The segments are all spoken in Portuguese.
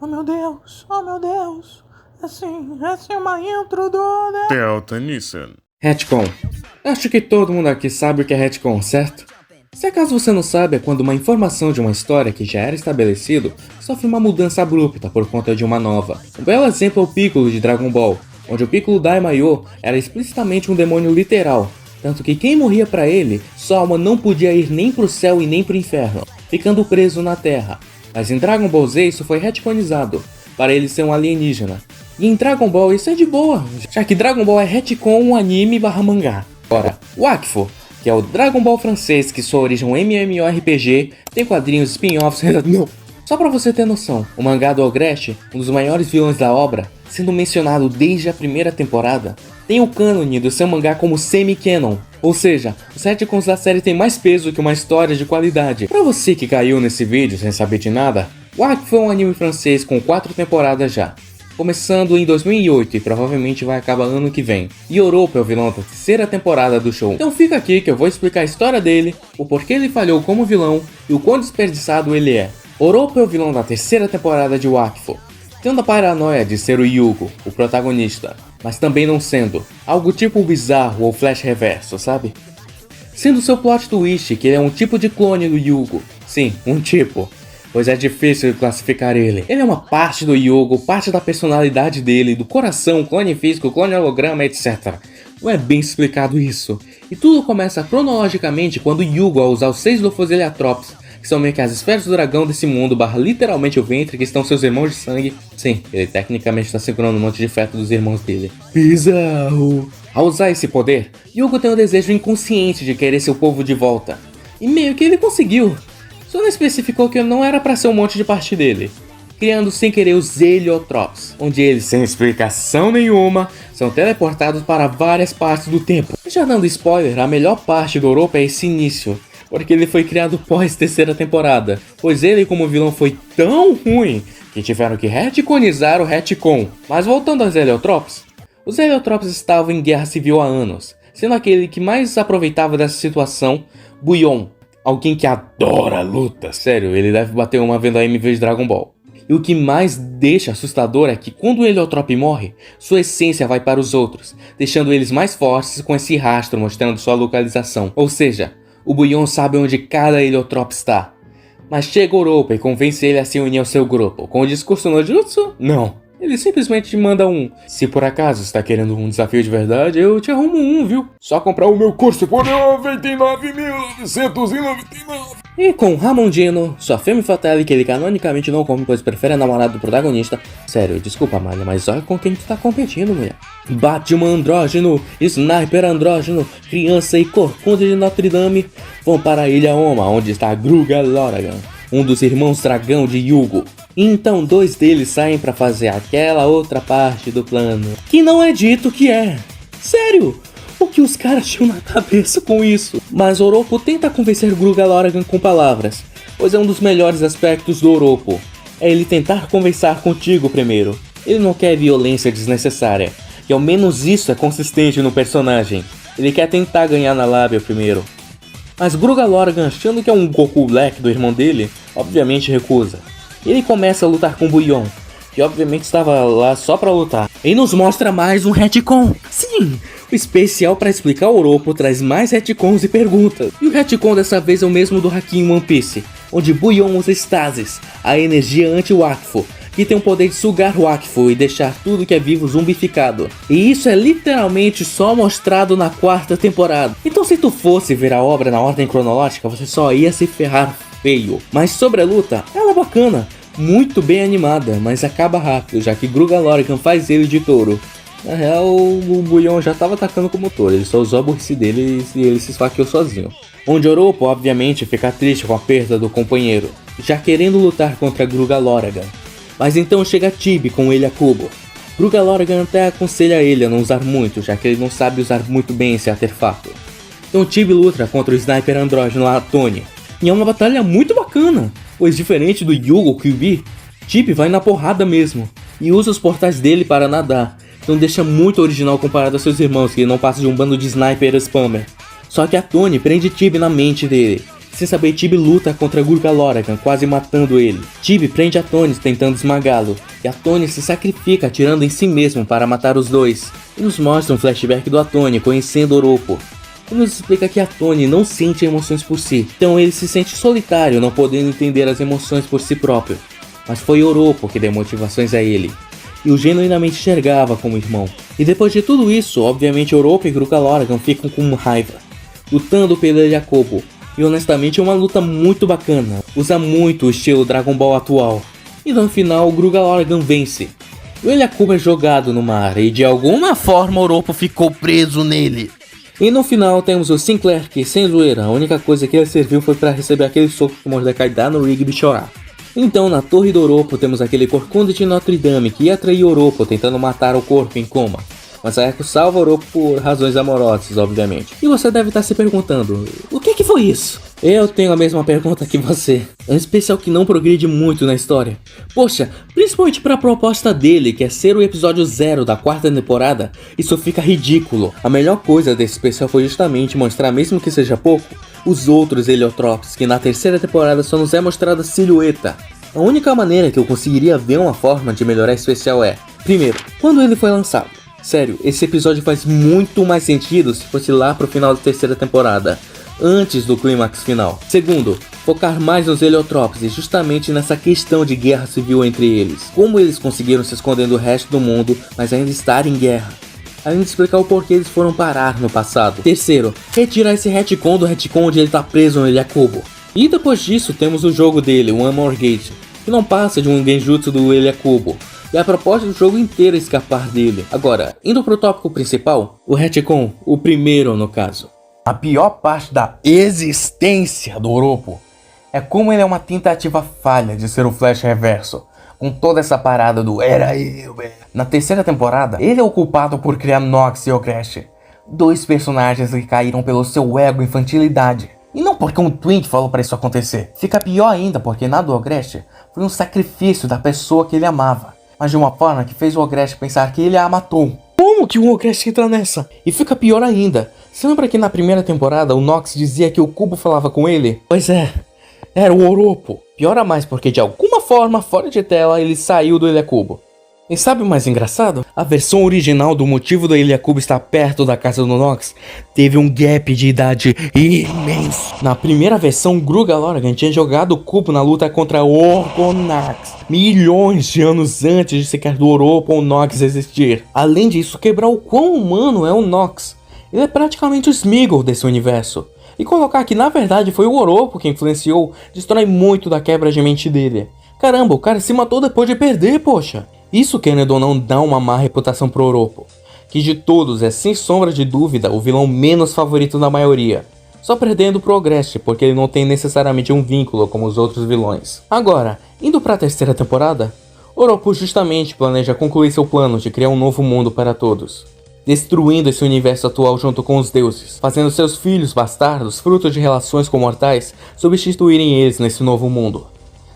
Oh meu Deus, essa é uma intro do... Delta Nissan. Retcon. Acho que todo mundo aqui sabe o que é retcon, certo? Se acaso você não sabe, é quando uma informação de uma história que já era estabelecido sofre uma mudança abrupta por conta de uma nova. Um belo exemplo é o Piccolo de Dragon Ball, onde o Piccolo Daimyo era explicitamente um demônio literal, tanto que quem morria pra ele, sua alma não podia ir nem pro céu e nem pro inferno, ficando preso na Terra. Mas em Dragon Ball Z isso foi retconizado, para ele ser um alienígena. E em Dragon Ball isso é de boa, já que Dragon Ball é retcon um anime barra mangá. Ora, o Wakfu, que é o Dragon Ball francês que sua origem é um MMORPG, tem quadrinhos, spin-offs... Não. Só pra você ter noção, o mangá do Ogresh, um dos maiores vilões da obra, sendo mencionado desde a primeira temporada, tem o cânone do seu mangá como semi-canon, ou seja, os retcons da série têm mais peso que uma história de qualidade. Pra você que caiu nesse vídeo sem saber de nada, Wakfu é um anime francês com 4 temporadas já, começando em 2008 e provavelmente vai acabar ano que vem. Yoropo é o vilão da terceira temporada do show. Então fica aqui que eu vou explicar a história dele, o porquê ele falhou como vilão e o quão desperdiçado ele é. Yoropo é o vilão da terceira temporada de Wakfu, tendo a paranoia de ser o Yugo, o protagonista, mas também não sendo, algo tipo bizarro ou flash reverso, sabe? Sendo seu plot twist que ele é um tipo de clone do Yugo, sim, um tipo, pois é difícil classificar ele. Ele é uma parte do Yugo, parte da personalidade dele, do coração, clone físico, clone holograma, etc. Não é bem explicado isso. E tudo começa cronologicamente quando Yugo, ao usar os 6 Lofoseliatrops, que são meio que as esferas do dragão desse mundo, barra literalmente o ventre, que estão seus irmãos de sangue. Sim, ele tecnicamente está segurando um monte de feto dos irmãos dele. Bizarro! Ao usar esse poder, Yugo tem um desejo inconsciente de querer seu povo de volta. E meio que ele conseguiu. Só não especificou que não era pra ser um monte de parte dele, criando sem querer os Heliotrops, onde eles, sem explicação nenhuma, são teleportados para várias partes do tempo. E já dando spoiler, a melhor parte do Yoropo é esse início, porque ele foi criado pós terceira temporada, pois ele como vilão foi tão ruim que tiveram que retconizar o retcon. Mas voltando aos Heliotrops, os Heliotrops estavam em guerra civil há anos, sendo aquele que mais aproveitava dessa situação, Buyon. Alguém que adora luta. Sério, ele deve bater uma vendo a MV de Dragon Ball. E o que mais deixa assustador é que quando o Heliotrop morre, sua essência vai para os outros, deixando eles mais fortes com esse rastro mostrando sua localização. Ou seja, o Buyon sabe onde cada Heliotrop está. Mas chega Yoropo e convence ele a se unir ao seu grupo. Com o discurso no jutsu? Não. Ele simplesmente manda um: se por acaso está querendo um desafio de verdade, eu te arrumo um, viu? Só comprar o meu curso por 99.999. E com Ramondino, sua femme fatale que ele canonicamente não come, pois prefere a namorada do protagonista. Sério, desculpa, Malha, mas olha com quem tu tá competindo, mulher. Batman andrógeno, Sniper andrógeno, criança e corcunda de Notre Dame vão para a Ilha Oma, onde está Gruga Loragan, um dos irmãos dragão de Yugo. Então 2 deles saem pra fazer aquela outra parte do plano, que não é dito que é. Sério, o que os caras tinham na cabeça com isso? Mas Yoropo tenta convencer Gruga Loragan com palavras, pois é um dos melhores aspectos do Yoropo. É ele tentar conversar contigo primeiro. Ele não quer violência desnecessária, e ao menos isso é consistente no personagem. Ele quer tentar ganhar na lábia primeiro. Mas Gruga Loragan, achando que é um Goku Black do irmão dele, obviamente recusa. Ele começa a lutar com Buyon, que obviamente estava lá só pra lutar. E nos mostra mais um retcon. Sim, o especial para explicar o Yoropo traz mais retcons e perguntas. E o retcon dessa vez é o mesmo do Haki em One Piece, onde Buyon usa Stasis, a energia anti-Wakfu, que tem o poder de sugar o Wakfu e deixar tudo que é vivo zumbificado. E isso é literalmente só mostrado na 4ª temporada. Então se tu fosse ver a obra na ordem cronológica, você só ia se ferrar feio. Mas sobre a luta, ela é bacana, muito bem animada, mas acaba rápido, já que Gruga Loragan faz ele de touro. Na real, o Buyon já estava atacando com o motor, ele só usou a burrice dele e ele se esfaqueou sozinho. Onde Yoropo obviamente fica triste com a perda do companheiro, já querendo lutar contra Gruga Loragan. Mas então chega Chibi com ele a cubo. Gruga Loragan até aconselha ele a não usar muito, já que ele não sabe usar muito bem esse artefato. Então Chibi luta contra o Sniper andrógeno Atone. E é uma batalha muito bacana, pois diferente do Yugo Kyuubi, Chibi vai na porrada mesmo, e usa os portais dele para nadar, então deixa muito original comparado a seus irmãos que não passam de um bando de sniper spammer. Só que Atone prende Chibi na mente dele, Sem saber, Chibi luta contra Gurga Loragan, quase matando ele. Chibi prende Atonis tentando esmagá-lo, e Atonis se sacrifica atirando em si mesmo para matar os dois. E nos mostra um flashback do Atoni conhecendo Oropo. E nos explica que Atoni não sente emoções por si, então ele se sente solitário, não podendo entender as emoções por si próprio. Mas foi Oropo que deu motivações a ele, e o genuinamente enxergava como irmão. E depois de tudo isso, obviamente Oropo e Gurga Loragan ficam com raiva, lutando pelo Eliakobo. E honestamente é uma luta muito bacana, usa muito o estilo Dragon Ball atual. E no final o Gurga Loragan vence. O Eliakobo é jogado no mar e de alguma forma Oropo ficou preso nele. E no final temos o Sinclair que, sem zoeira, a única coisa que ele serviu foi para receber aquele soco que Mordecai dá no Rigby chorar. Então na Torre do Oropo temos aquele Corcunda de Notre Dame que ia atrair Oropo tentando matar o corpo em coma. Mas a Echo salva Oropo por razões amorosas, obviamente. E você deve estar se perguntando, o que foi isso? Eu tenho a mesma pergunta que você. É um especial que não progride muito na história. Poxa, principalmente para a proposta dele, que é ser o episódio 0 da 4ª temporada, isso fica ridículo. A melhor coisa desse especial foi justamente mostrar, mesmo que seja pouco, os outros Heliotropes, que na 3ª temporada só nos é mostrada a silhueta. A única maneira que eu conseguiria ver uma forma de melhorar esse especial é, primeiro, quando ele foi lançado. Sério, esse episódio faz muito mais sentido se fosse lá pro final da 3ª temporada, antes do clímax final. Segundo, focar mais nos Heliotropes e justamente nessa questão de guerra civil entre eles. Como eles conseguiram se esconder do resto do mundo, mas ainda estar em guerra. Além de explicar o porquê eles foram parar no passado. Terceiro, retirar esse retcon do retcon onde ele tá preso no Eliakobo. E depois disso temos o jogo dele, o One More Gate, que não passa de um genjutsu do Eliakobo. E a proposta do jogo inteiro é escapar dele. Agora, indo pro tópico principal, o retcon, o primeiro no caso. A pior parte da existência do Oropo é como ele é uma tentativa falha de ser o Flash Reverso, com toda essa parada do era eu. Na 3ª temporada, ele é o culpado por criar Nox e Ogresh, dois personagens que caíram pelo seu ego e infantilidade. E não porque um Twink falou pra isso acontecer. Fica pior ainda porque na do Ogresh foi um sacrifício da pessoa que ele amava, mas de uma forma que fez o Ogresh pensar que ele a matou. Como que o Ogresh entra nessa? E fica pior ainda. Você lembra que na 1ª temporada o Nox dizia que o Cubo falava com ele? Pois é, era o Oropo. Piora mais porque de alguma forma, fora de tela, ele saiu do Eliakobo. E sabe o mais engraçado? A versão original do motivo do Eliakobo estar perto da casa do Nox teve um gap de idade imenso. Na primeira versão, Gurga Loragan tinha jogado o cubo na luta contra Orgonax milhões de anos antes de sequer do Oropo ou Nox existir. Além disso, quebrar o quão humano é o Nox. Ele é praticamente o Smeagol desse universo. E colocar que na verdade foi o Oropo que influenciou destrói muito da quebra de mente dele. Caramba, o cara se matou depois de perder, poxa. Isso, querendo ou não, dá uma má reputação pro Oropo, que de todos é sem sombra de dúvida o vilão menos favorito da maioria, só perdendo pro Ogresh porque ele não tem necessariamente um vínculo como os outros vilões. Agora, indo pra 3ª temporada, Oropo justamente planeja concluir seu plano de criar um novo mundo para todos, destruindo esse universo atual junto com os deuses, fazendo seus filhos bastardos, frutos de relações com mortais, substituírem eles nesse novo mundo.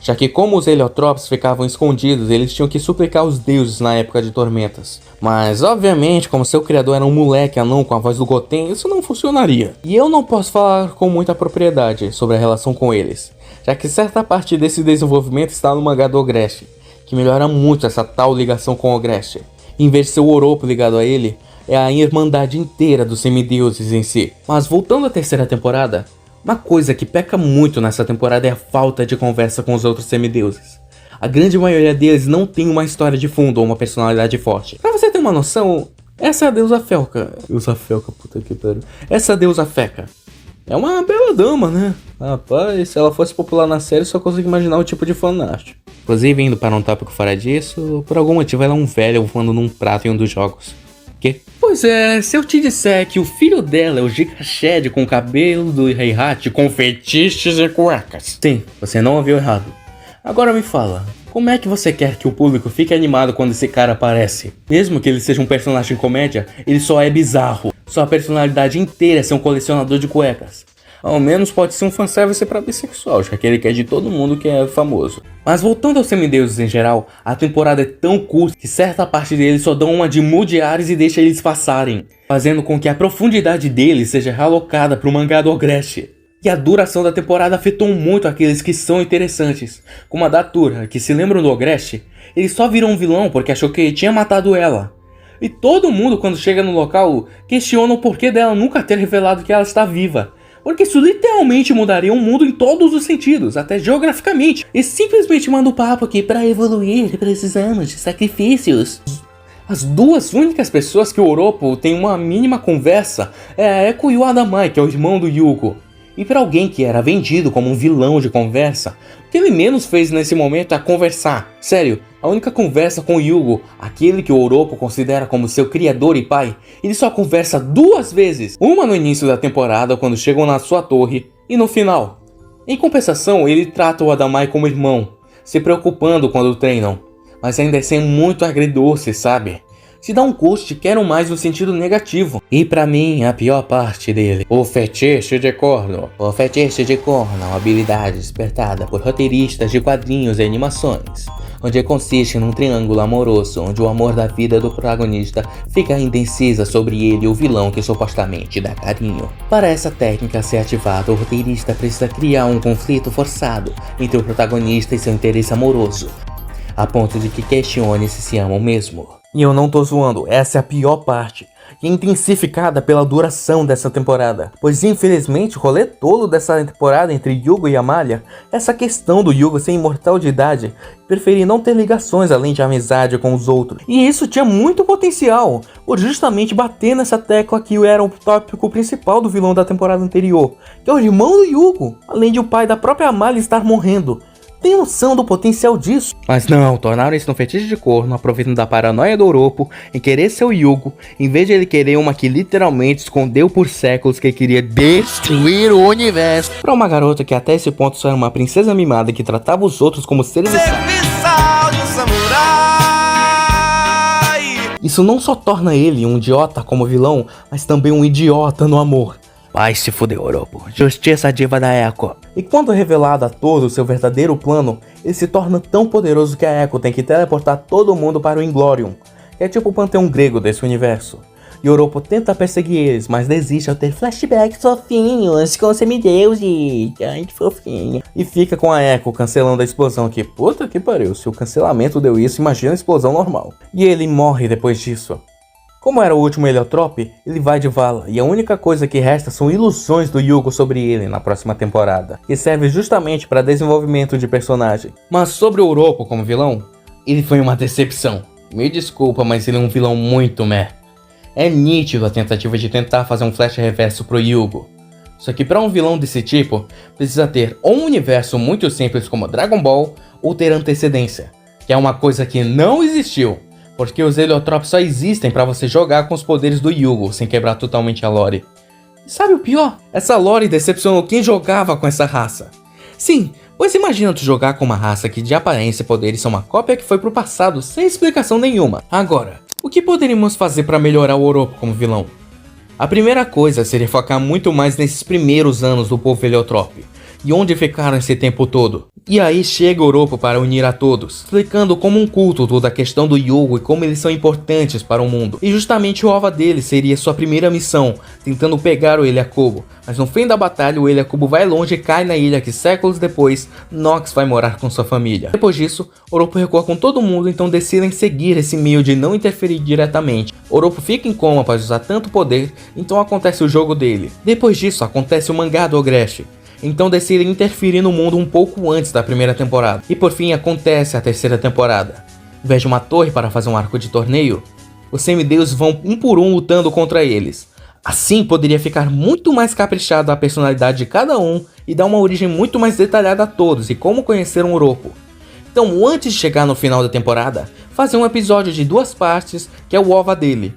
Já que como os Heliotropes ficavam escondidos, eles tinham que suplicar aos deuses na época de tormentas. Mas obviamente, como seu criador era um moleque anão com a voz do Goten, isso não funcionaria. E eu não posso falar com muita propriedade sobre a relação com eles, já que certa parte desse desenvolvimento está no mangá do Ogresh, que melhora muito essa tal ligação com o Ogresh. Em vez de ser o Oropo ligado a ele, é a irmandade inteira dos semideuses em si. Mas voltando à 3ª temporada, uma coisa que peca muito nessa temporada é a falta de conversa com os outros semideuses. A grande maioria deles não tem uma história de fundo ou uma personalidade forte. Pra você ter uma noção, essa é a deusa Felka. Deusa Felka, puta que pariu. Essa deusa Feca é uma bela dama, né? Rapaz, se ela fosse popular na série, só consigo imaginar o tipo de fanart. Inclusive, indo para um tópico fora disso, por algum motivo ela é um velho voando num prato em um dos jogos. Que? Pois é, se eu te disser que o filho dela é o Giga Shed com o cabelo do Heihachi com fetiches e cuecas. Sim, você não ouviu errado. Agora me fala, como é que você quer que o público fique animado quando esse cara aparece? Mesmo que ele seja um personagem comédia, ele só é bizarro. Sua personalidade inteira é ser um colecionador de cuecas. Ao menos pode ser um fanservice pra bissexual, já que ele quer de todo mundo que é famoso. Mas voltando aos semideuses em geral, a temporada é tão curta que certa parte deles só dão uma de Mudiares e deixa eles passarem, fazendo com que a profundidade deles seja realocada pro mangá do Ogresh. E a duração da temporada afetou muito aqueles que são interessantes, como a Datura, que se lembram do Agreste, ele só virou um vilão porque achou que ele tinha matado ela. E todo mundo, quando chega no local, questiona o porquê dela nunca ter revelado que ela está viva. Porque isso literalmente mudaria o mundo em todos os sentidos, até geograficamente. E simplesmente manda o papo que para evoluir precisamos de sacrifícios. As duas únicas pessoas que o Oropo tem uma mínima conversa é a Echo e o Adamai, que é o irmão do Yugo. E para alguém que era vendido como um vilão de conversa, o que ele menos fez nesse momento é conversar. Sério, a única conversa com o Yugo, aquele que o Oropo considera como seu criador e pai, ele só conversa 2 vezes. Uma no início da temporada, quando chegam na sua torre, e no final. Em compensação, ele trata o Adamai como irmão, se preocupando quando treinam. Mas ainda é sem muito agridoce, sabe? Se dá um gosto, quero mais no sentido negativo. E pra mim, a pior parte dele, o fetiche de corno. O fetiche de corno é uma habilidade despertada por roteiristas de quadrinhos e animações, onde consiste num triângulo amoroso, onde o amor da vida do protagonista fica indecisa sobre ele e o vilão que supostamente dá carinho. Para essa técnica ser ativada, o roteirista precisa criar um conflito forçado entre o protagonista e seu interesse amoroso, a ponto de que questione se amam mesmo. E eu não tô zoando, essa é a pior parte, e é intensificada pela duração dessa temporada. Pois infelizmente o rolê todo dessa temporada entre Yugo e Amalia, essa questão do Yugo ser imortal de idade, preferir não ter ligações além de amizade com os outros. E isso tinha muito potencial, por justamente bater nessa tecla que era o tópico principal do vilão da temporada anterior, que é o irmão do Yugo, além de o pai da própria Amalia estar morrendo. Tem noção do potencial disso? Mas não, tornaram isso um fetiche de corno, aproveitando da paranoia do Oropo em querer ser o Yugo, em vez de ele querer uma que literalmente escondeu por séculos que queria destruir o universo. Pra uma garota que até esse ponto só era uma princesa mimada que tratava os outros como seres Serviçal de um samurai. Isso não só torna ele um idiota como vilão, mas também um idiota no amor. Vai se fuder, Oropo. Justiça diva da Echo. E quando revelado a todos seu verdadeiro plano, ele se torna tão poderoso que a Echo tem que teleportar todo mundo para o Inglorium, que é tipo o panteão grego desse universo. E Oropo tenta perseguir eles, mas desiste ao ter flashbacks fofinhos com semideuses. Ai, que fofinho. E fica com a Echo cancelando a explosão, que puta que pariu, se o cancelamento deu isso, imagina a explosão normal. E ele morre depois disso. Como era o último Heliotrope, ele vai de vala, e a única coisa que resta são ilusões do Yugo sobre ele na próxima temporada, que serve justamente para desenvolvimento de personagem. Mas sobre o Oropo como vilão, ele foi uma decepção. Me desculpa, mas ele é um vilão muito meh. É nítido a tentativa de tentar fazer um flash reverso pro Yugo. Só que para um vilão desse tipo, precisa ter ou um universo muito simples como Dragon Ball, ou ter antecedência, que é uma coisa que não existiu. Porque os Heliotropes só existem pra você jogar com os poderes do Yugo, sem quebrar totalmente a lore. E sabe o pior? Essa lore decepcionou quem jogava com essa raça. Sim, pois imagina tu jogar com uma raça que de aparência e poderes são uma cópia que foi pro passado sem explicação nenhuma. Agora, o que poderíamos fazer pra melhorar o Oropo como vilão? A primeira coisa seria focar muito mais nesses primeiros anos do povo Heliotrope, e onde ficaram esse tempo todo. E aí chega o Oropo para unir a todos, explicando como um culto toda a questão do Yugo e como eles são importantes para o mundo. E justamente o Ova dele seria sua primeira missão, tentando pegar o Eliakubo. Mas no fim da batalha o Eliakubo vai longe e cai na ilha que séculos depois, Nox vai morar com sua família. Depois disso, Oropo recua com todo mundo, então decidem seguir esse meio de não interferir diretamente. Oropo fica em coma após usar tanto poder, então acontece o jogo dele. Depois disso acontece o mangá do Agreste. Então decidem interferir no mundo um pouco antes da primeira temporada. E por fim acontece a terceira temporada. Em vez de uma torre para fazer um arco de torneio, os semideuses vão um por um lutando contra eles. Assim poderia ficar muito mais caprichado a personalidade de cada um e dar uma origem muito mais detalhada a todos e como conhecer um Oropo. Então antes de chegar no final da temporada, fazer um episódio de 2 partes que é o OVA dele.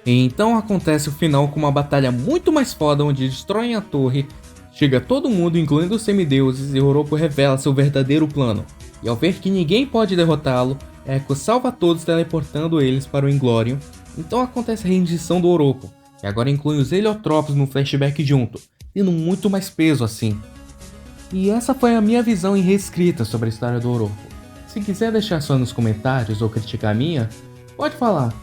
E então acontece o final com uma batalha muito mais foda onde destroem a torre. Chega todo mundo, incluindo os semideuses, e Oropo revela seu verdadeiro plano. E ao ver que ninguém pode derrotá-lo, Echo salva todos teleportando eles para o Inglorium. Então acontece a rendição do Oropo, que agora inclui os Heliotropes no flashback junto, tendo muito mais peso assim. E essa foi a minha visão em reescrita sobre a história do Oropo. Se quiser deixar só nos comentários ou criticar a minha, pode falar.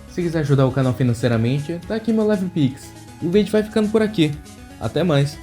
Se quiser ajudar o canal financeiramente, tá aqui meu Live Pix. E o vídeo vai ficando por aqui. Até mais!